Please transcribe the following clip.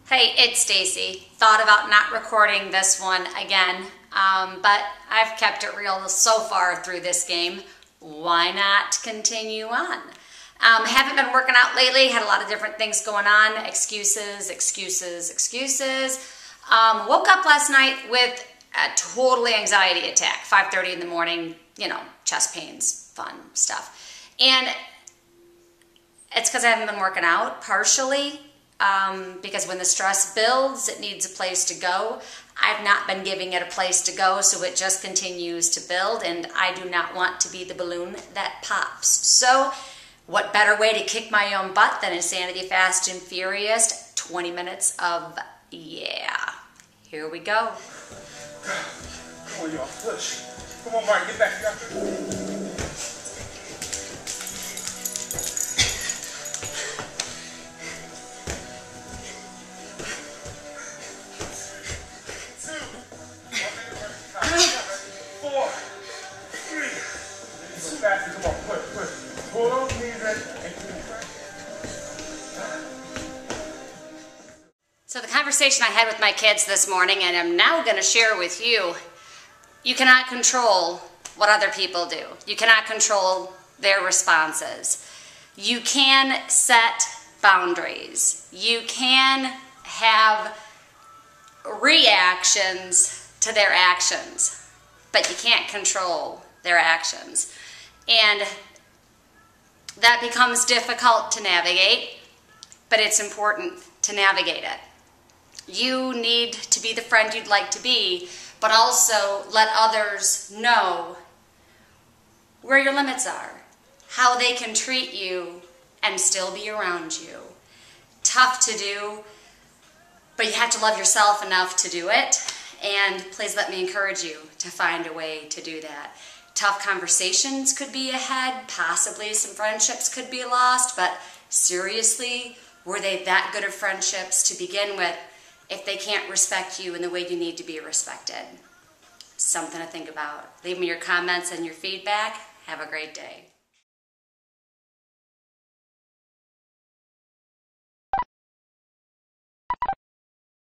Hey, it's Stacy. Thought about not recording this one again, but I've kept it real so far through this game. Why not continue on? Haven't been working out lately, had a lot of different things going on. Excuses. Woke up last night with a totally anxiety attack, 5:30 in the morning, chest pains, fun stuff. And it's because I haven't been working out, partially. Because when the stress builds, it needs a place to go. I've not been giving it a place to go, so it just continues to build, and I do not want to be the balloon that pops. So what better way to kick my own butt than Insanity Fast and Furious? 20 minutes of yeah. Here we go. Come on, y'all, push. Come on, Mark, get back. You got this. Faster, come on, push. Pull those knees in and So the conversation I had with my kids this morning, and I'm now going to share with you, you cannot control what other people do. You cannot control their responses. You can set boundaries. You can have reactions to their actions, but you can't control their actions. And that becomes difficult to navigate, but it's important to navigate it. You need to be the friend you'd like to be, but also let others know where your limits are, how they can treat you and still be around you. Tough to do, but you have to love yourself enough to do it. And please let me encourage you to find a way to do that. Tough conversations could be ahead, possibly some friendships could be lost, but seriously, were they that good of friendships to begin with if they can't respect you in the way you need to be respected? Something to think about. Leave me your comments and your feedback. Have a great day.